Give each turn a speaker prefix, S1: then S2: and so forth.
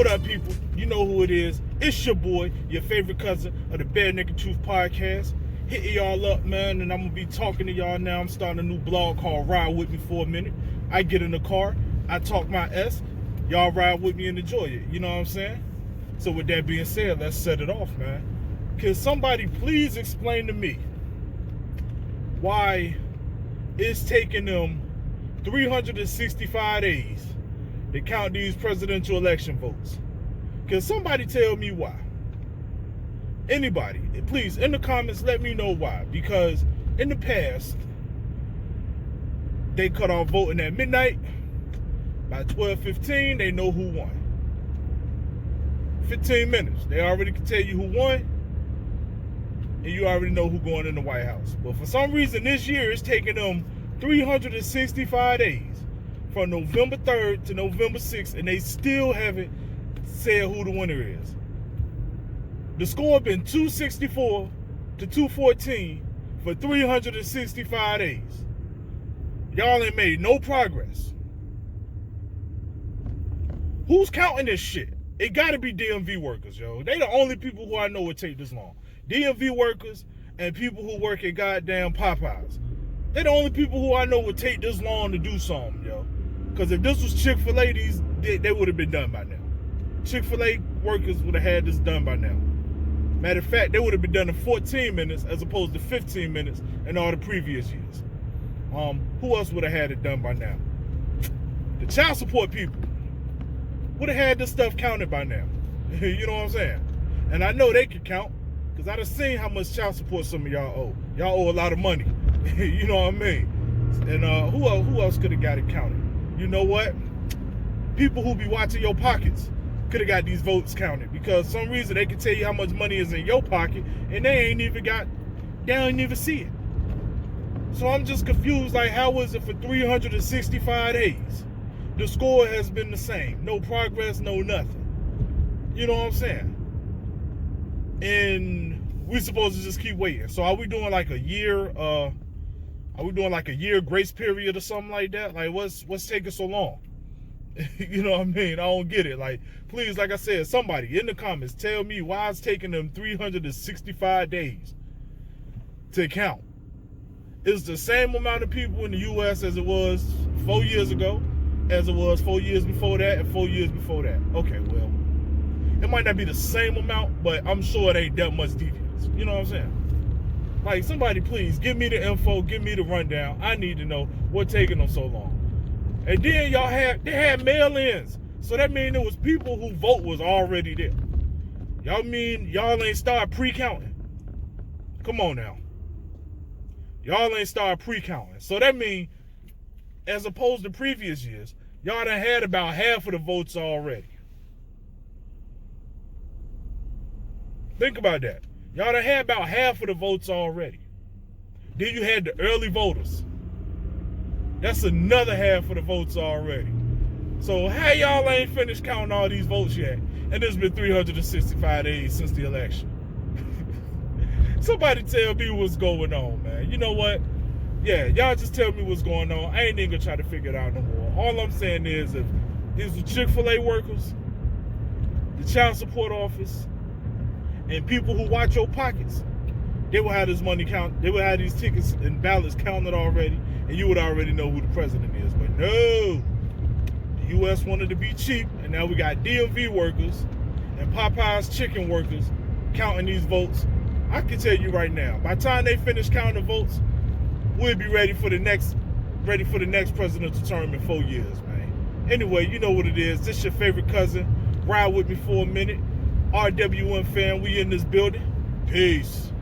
S1: What up, people? You know who it is. It's your boy, your favorite cousin of the Bare Naked Truth podcast. Hitting y'all up, man, and I'm going to be talking to y'all now. I'm starting a new blog called Ride With Me for a Minute. I get in the car, I talk my S, y'all ride with me and enjoy it. You know what I'm saying? So with that being said, let's set it off, man. Can somebody please explain to me why it's taking them 365 days to count these presidential election votes? Can somebody tell me why? Anybody, please, in the comments, let me know why. Because in the past, they cut off voting at midnight. By 12:15, they know who won. 15 minutes, they already can tell you who won, and you already know who going in the White House. But for some reason, this year, it's taking them 365 days from November 3rd to November 6th, and they still haven't said who the winner is. The score has been 264 to 214 for 365 days. Y'all ain't made no progress. Who's counting this shit? It gotta be DMV workers, yo. They the only people who I know would take this long. DMV workers and people who work at goddamn Popeyes. They the only people who I know would take this long to do something, yo. Because if this was Chick-fil-A, they would have been done by now. Chick-fil-A workers would have had this done by now. Matter of fact, they would have been done in 14 minutes as opposed to 15 minutes in all the previous years. Who else would have had it done by now? The child support people would have had this stuff counted by now. You know what I'm saying? And I know they could count because I done seen how much child support some of y'all owe. Y'all owe a lot of money. You know what I mean? And who else could have got it counted? You know what? People who be watching your pockets could have got these votes counted, because some reason they can tell you how much money is in your pocket and they don't even see it. So I'm just confused, like, how is it for 365 days? The score has been the same. No progress, no nothing. You know what I'm saying? And we're supposed to just keep waiting. So are we doing like a year, grace period or something like that? Like, what's taking so long? You know what I mean? I don't get it. Like, please, like I said, somebody in the comments tell me why it's taking them 365 days to count. It's the same amount of people in the U.S. as it was 4 years ago, as it was 4 years before that, and 4 years before that. Okay, well, it might not be the same amount, but I'm sure it ain't that much deviance. You know what I'm saying? Like, somebody please give me the info, give me the rundown. I need to know what's taking them so long. And then they had mail-ins. So that means there was people who vote was already there. Y'all mean y'all ain't start pre-counting? Come on now. Y'all ain't start pre-counting. So that means, as opposed to previous years, y'all done had about half of the votes already. Think about that. Y'all done had about half of the votes already. Then you had the early voters. That's another half of the votes already. So how y'all ain't finished counting all these votes yet? And it's been 365 days since the election. Somebody tell me what's going on, man. You know what? Yeah, y'all just tell me what's going on. I ain't even gonna try to figure it out no more. All I'm saying is, if these were Chick-fil-A workers, the child support office, and people who watch your pockets, they will have this money count. They will have these tickets and ballots counted already, and you would already know who the president is. But no, the U.S. wanted to be cheap, and now we got DMV workers and Popeyes chicken workers counting these votes. I can tell you right now, by the time they finish counting the votes, we'll be ready for the next presidential term in 4 years, man. Anyway, you know what it is. This your favorite cousin. Ride with me for a minute. R.W.M.F.A.M. We in this building. Peace.